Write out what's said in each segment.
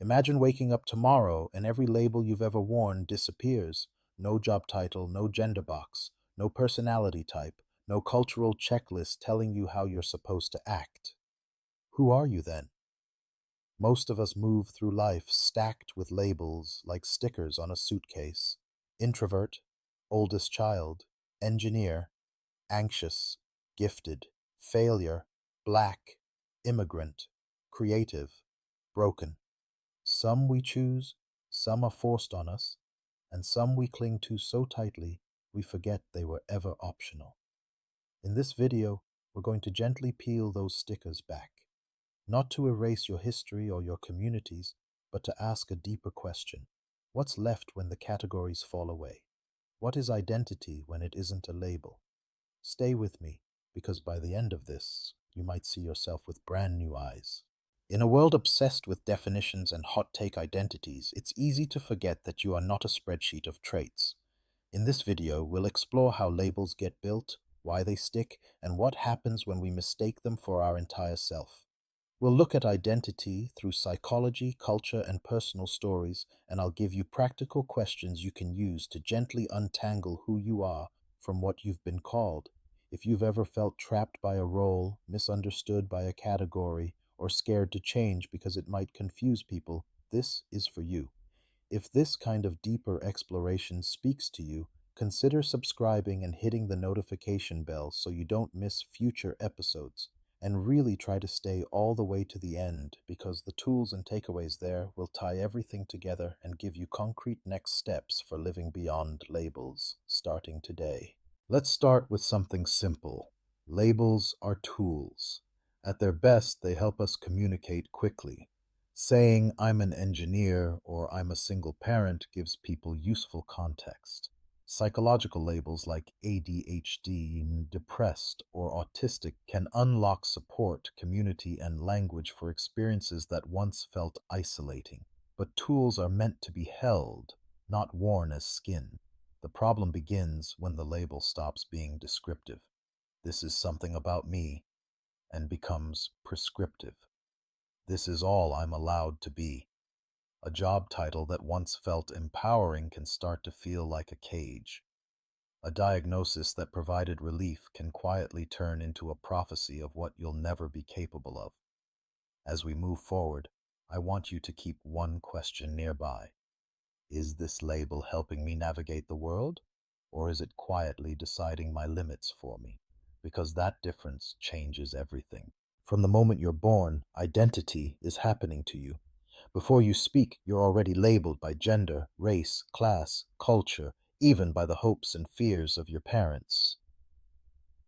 Imagine waking up tomorrow and every label you've ever worn disappears. No job title, no gender box, no personality type, no cultural checklist telling you how you're supposed to act. Who are you then? Most of us move through life stacked with labels like stickers on a suitcase. Introvert, oldest child, engineer, anxious, gifted, failure, black, immigrant, creative, broken. Some we choose, some are forced on us, and some we cling to so tightly we forget they were ever optional. In this video, we're going to gently peel those stickers back, not to erase your history or your communities, but to ask a deeper question. What's left when the categories fall away? What is identity when it isn't a label? Stay with me, because by the end of this, you might see yourself with brand new eyes. In a world obsessed with definitions and hot take identities, it's easy to forget that you are not a spreadsheet of traits. In this video, we'll explore how labels get built, why they stick, and what happens when we mistake them for our entire self. We'll look at identity through psychology, culture, and personal stories, and I'll give you practical questions you can use to gently untangle who you are from what you've been called. If you've ever felt trapped by a role, misunderstood by a category, or scared to change because it might confuse people, this is for you. If this kind of deeper exploration speaks to you, consider subscribing and hitting the notification bell so you don't miss future episodes. And really try to stay all the way to the end, because the tools and takeaways there will tie everything together and give you concrete next steps for living beyond labels, starting today. Let's start with something simple. Labels are tools. At their best, they help us communicate quickly. Saying I'm an engineer or I'm a single parent gives people useful context. Psychological labels like ADHD, depressed, or autistic can unlock support, community, and language for experiences that once felt isolating. But tools are meant to be held, not worn as skin. The problem begins when the label stops being descriptive. This is something about me, and becomes prescriptive. This is all I'm allowed to be. A job title that once felt empowering can start to feel like a cage. A diagnosis that provided relief can quietly turn into a prophecy of what you'll never be capable of. As we move forward, I want you to keep one question nearby. Is this label helping me navigate the world, or is it quietly deciding my limits for me? Because that difference changes everything. From the moment you're born, identity is happening to you. Before you speak, you're already labeled by gender, race, class, culture, even by the hopes and fears of your parents.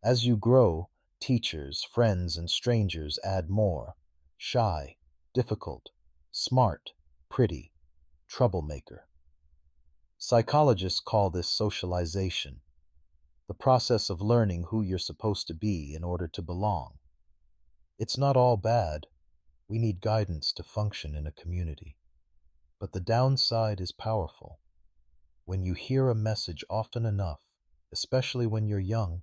As you grow, teachers, friends, and strangers add more. Shy, difficult, smart, pretty, troublemaker. Psychologists call this socialization, the process of learning who you're supposed to be in order to belong. It's not all bad. We need guidance to function in a community. But the downside is powerful. When you hear a message often enough, especially when you're young,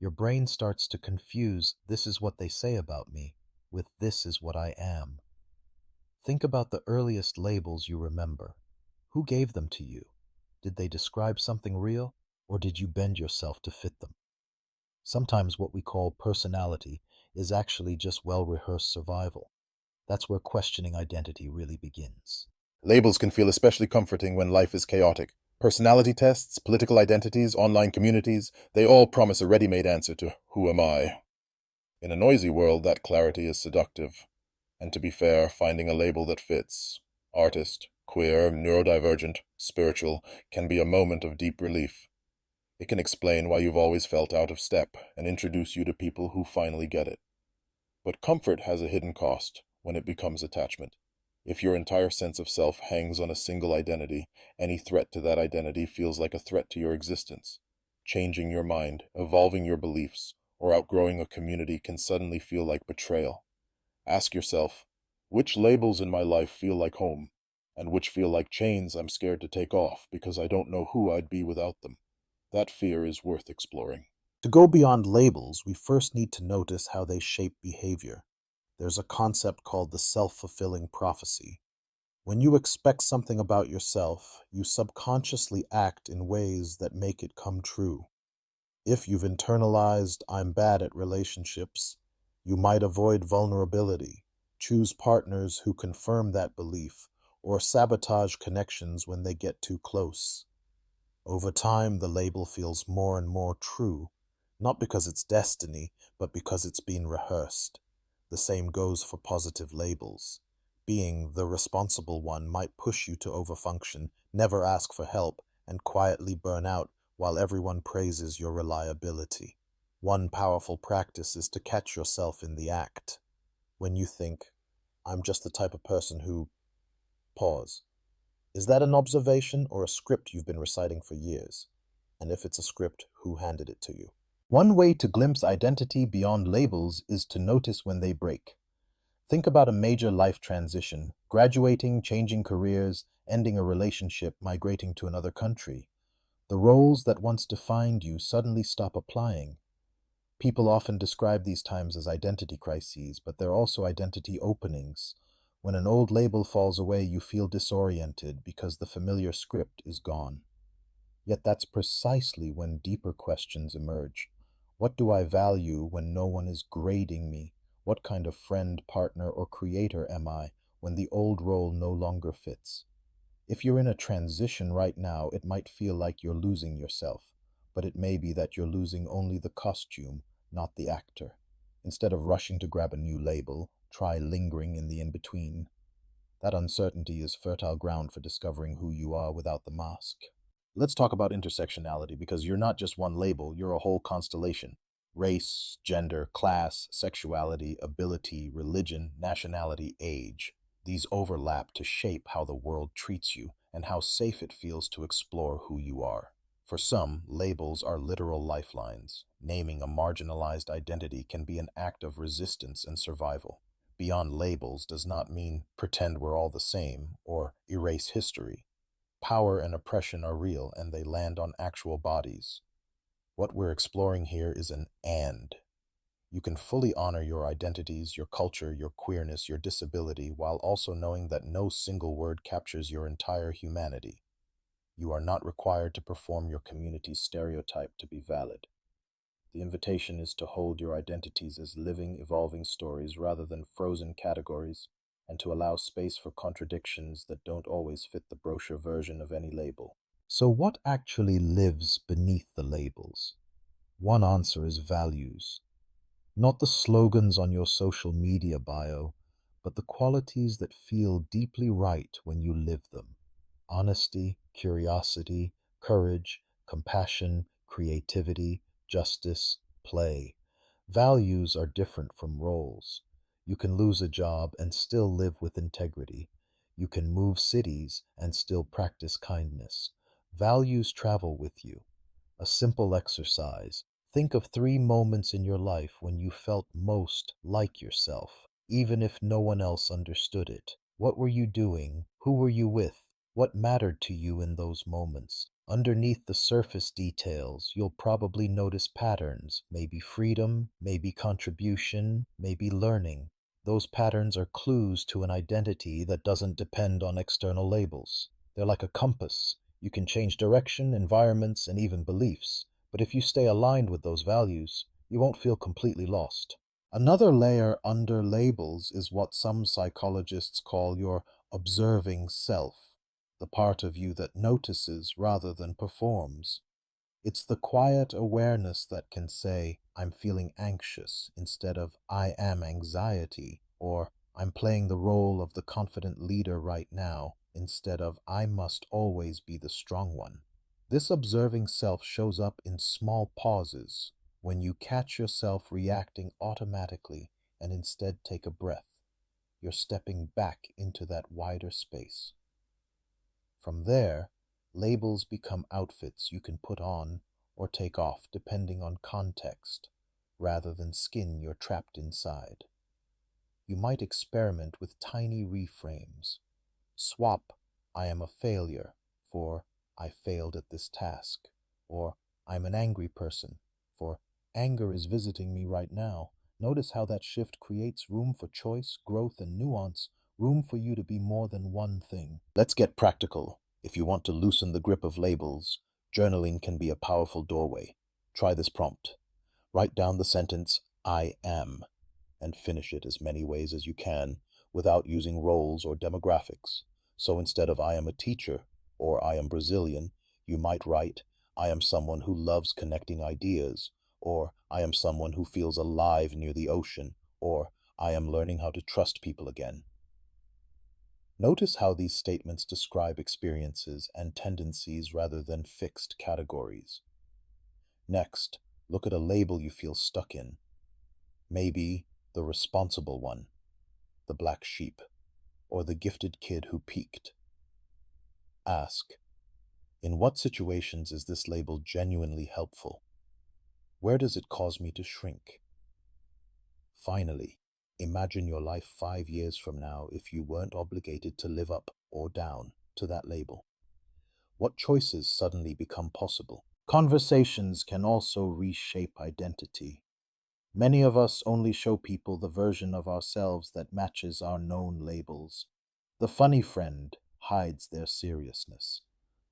your brain starts to confuse "this is what they say about me" with "this is what I am." Think about the earliest labels you remember. Who gave them to you? Did they describe something real, or did you bend yourself to fit them? Sometimes what we call personality is actually just well-rehearsed survival. That's where questioning identity really begins. Labels can feel especially comforting when life is chaotic. Personality tests, political identities, online communities, they all promise a ready-made answer to "who am I?" In a noisy world, that clarity is seductive. And to be fair, finding a label that fits, artist, queer, neurodivergent, spiritual, can be a moment of deep relief. It can explain why you've always felt out of step and introduce you to people who finally get it. But comfort has a hidden cost when it becomes attachment. If your entire sense of self hangs on a single identity, any threat to that identity feels like a threat to your existence. Changing your mind, evolving your beliefs, or outgrowing a community can suddenly feel like betrayal. Ask yourself, which labels in my life feel like home, and which feel like chains I'm scared to take off because I don't know who I'd be without them? That fear is worth exploring. To go beyond labels, we first need to notice how they shape behavior. There's a concept called the self-fulfilling prophecy. When you expect something about yourself, you subconsciously act in ways that make it come true. If you've internalized "I'm bad at relationships," you might avoid vulnerability, choose partners who confirm that belief, or sabotage connections when they get too close. Over time, the label feels more and more true, not because it's destiny, but because it's been rehearsed. The same goes for positive labels. Being the responsible one might push you to overfunction, never ask for help, and quietly burn out while everyone praises your reliability. One powerful practice is to catch yourself in the act. When you think, "I'm just the type of person who..." Pause. Is that an observation or a script you've been reciting for years? And if it's a script, who handed it to you? One way to glimpse identity beyond labels is to notice when they break. Think about a major life transition: graduating, changing careers, ending a relationship, migrating to another country. The roles that once defined you suddenly stop applying. People often describe these times as identity crises, but they're also identity openings. When an old label falls away, you feel disoriented because the familiar script is gone. Yet that's precisely when deeper questions emerge. What do I value when no one is grading me? What kind of friend, partner, or creator am I when the old role no longer fits? If you're in a transition right now, it might feel like you're losing yourself, but it may be that you're losing only the costume, not the actor. Instead of rushing to grab a new label, try lingering in the in-between. That uncertainty is fertile ground for discovering who you are without the mask. Let's talk about intersectionality, because you're not just one label, you're a whole constellation. Race, gender, class, sexuality, ability, religion, nationality, age. These overlap to shape how the world treats you and how safe it feels to explore who you are. For some, labels are literal lifelines. Naming a marginalized identity can be an act of resistance and survival. Beyond labels does not mean pretend we're all the same or erase history. Power and oppression are real, and they land on actual bodies. What we're exploring here is an "and." You can fully honor your identities, your culture, your queerness, your disability, while also knowing that no single word captures your entire humanity. You are not required to perform your community's stereotype to be valid. The invitation is to hold your identities as living, evolving stories rather than frozen categories, and to allow space for contradictions that don't always fit the brochure version of any label. So, what actually lives beneath the labels? One answer is values. Not the slogans on your social media bio, but the qualities that feel deeply right when you live them. Honesty, curiosity, courage, compassion, creativity, justice, play. Values are different from roles. You can lose a job and still live with integrity. You can move cities and still practice kindness. Values travel with you. A simple exercise. Think of 3 moments in your life when you felt most like yourself, even if no one else understood it. What were you doing? Who were you with? What mattered to you in those moments? Underneath the surface details, you'll probably notice patterns, maybe freedom, maybe contribution, maybe learning. Those patterns are clues to an identity that doesn't depend on external labels. They're like a compass. You can change direction, environments, and even beliefs, but if you stay aligned with those values, you won't feel completely lost. Another layer under labels is what some psychologists call your observing self, the part of you that notices rather than performs. It's the quiet awareness that can say, "I'm feeling anxious," instead of "I am anxiety," or "I'm playing the role of the confident leader right now," instead of "I must always be the strong one." This observing self shows up in small pauses, when you catch yourself reacting automatically and instead take a breath. You're stepping back into that wider space. From there, labels become outfits you can put on or take off depending on context, rather than skin you're trapped inside. You might experiment with tiny reframes. Swap "I am a failure" for "I failed at this task," or "I'm an angry person" for "anger is visiting me right now." Notice how that shift creates room for choice, growth, and nuance room for you to be more than one thing. Let's get practical. If you want to loosen the grip of labels, journaling can be a powerful doorway. Try this prompt. Write down the sentence, I am, and finish it as many ways as you can without using roles or demographics. So instead of I am a teacher or I am Brazilian, you might write I am someone who loves connecting ideas, or I am someone who feels alive near the ocean, or I am learning how to trust people again. Notice how these statements describe experiences and tendencies rather than fixed categories. Next, look at a label you feel stuck in. Maybe the responsible one, the black sheep, or the gifted kid who peaked. Ask, in what situations is this label genuinely helpful? Where does it cause me to shrink? Finally, imagine your life 5 years from now if you weren't obligated to live up or down to that label. What choices suddenly become possible? Conversations can also reshape identity. Many of us only show people the version of ourselves that matches our known labels. The funny friend hides their seriousness.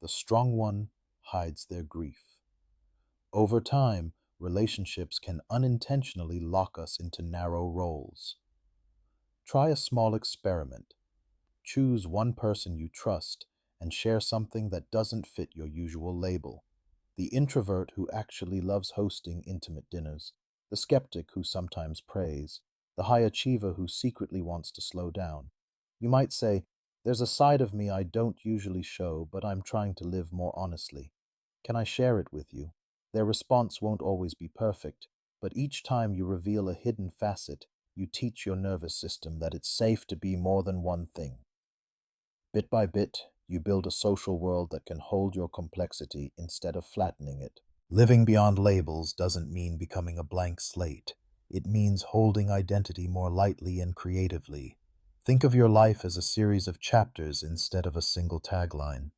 The strong one hides their grief. Over time, relationships can unintentionally lock us into narrow roles. Try a small experiment. Choose one person you trust and share something that doesn't fit your usual label. The introvert who actually loves hosting intimate dinners, the skeptic who sometimes prays, the high achiever who secretly wants to slow down. You might say, there's a side of me I don't usually show, but I'm trying to live more honestly. Can I share it with you? Their response won't always be perfect, but each time you reveal a hidden facet, you teach your nervous system that it's safe to be more than one thing. Bit by bit, you build a social world that can hold your complexity instead of flattening it. Living beyond labels doesn't mean becoming a blank slate. It means holding identity more lightly and creatively. Think of your life as a series of chapters instead of a single tagline.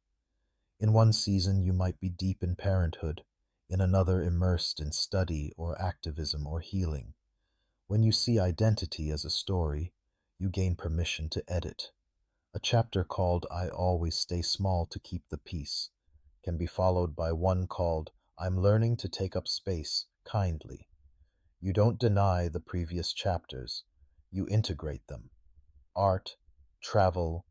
In one season, you might be deep in parenthood, in another, immersed in study or activism or healing. When you see identity as a story, you gain permission to edit. A chapter called I Always Stay Small to Keep the Peace can be followed by one called I'm Learning to Take Up Space Kindly. You don't deny the previous chapters, you integrate them. Art, travel,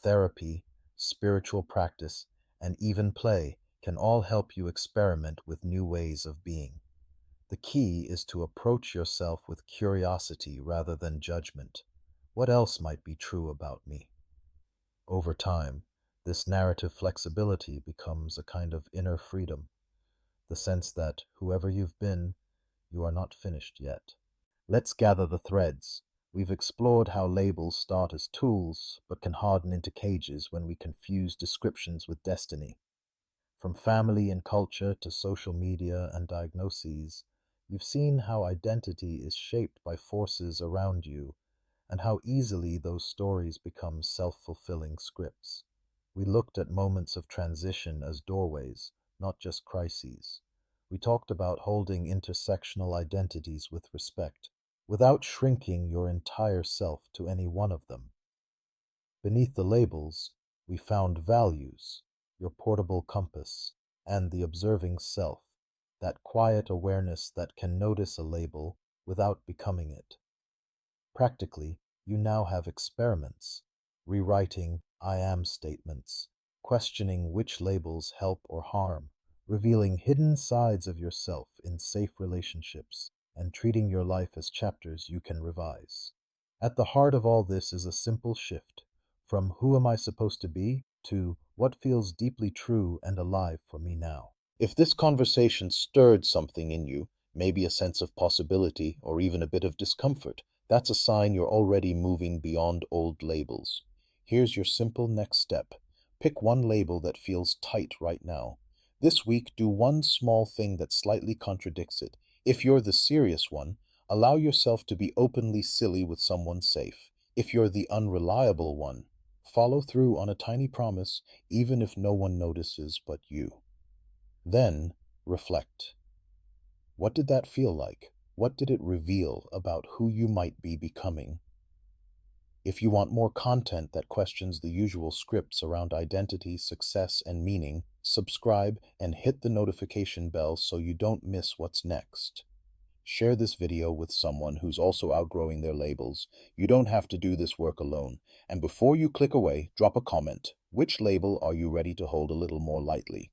therapy, spiritual practice, and even play can all help you experiment with new ways of being. The key is to approach yourself with curiosity rather than judgment. What else might be true about me? Over time, this narrative flexibility becomes a kind of inner freedom, the sense that whoever you've been, you are not finished yet. Let's gather the threads. We've explored how labels start as tools, but can harden into cages when we confuse descriptions with destiny. From family and culture to social media and diagnoses, you've seen how identity is shaped by forces around you and how easily those stories become self-fulfilling scripts. We looked at moments of transition as doorways, not just crises. We talked about holding intersectional identities with respect, without shrinking your entire self to any one of them. Beneath the labels, we found values, your portable compass, and the observing self, that quiet awareness that can notice a label without becoming it. Practically, you now have experiments, rewriting I am statements, questioning which labels help or harm, revealing hidden sides of yourself in safe relationships, and treating your life as chapters you can revise. At the heart of all this is a simple shift from who am I supposed to be to what feels deeply true and alive for me now. If this conversation stirred something in you, maybe a sense of possibility or even a bit of discomfort, that's a sign you're already moving beyond old labels. Here's your simple next step. Pick one label that feels tight right now. This week, do one small thing that slightly contradicts it. If you're the serious one, allow yourself to be openly silly with someone safe. If you're the unreliable one, follow through on a tiny promise, even if no one notices but you. Then, reflect. What did that feel like? What did it reveal about who you might be becoming? If you want more content that questions the usual scripts around identity, success, and meaning, subscribe and hit the notification bell so you don't miss what's next. Share this video with someone who's also outgrowing their labels. You don't have to do this work alone. And before you click away, drop a comment. Which label are you ready to hold a little more lightly?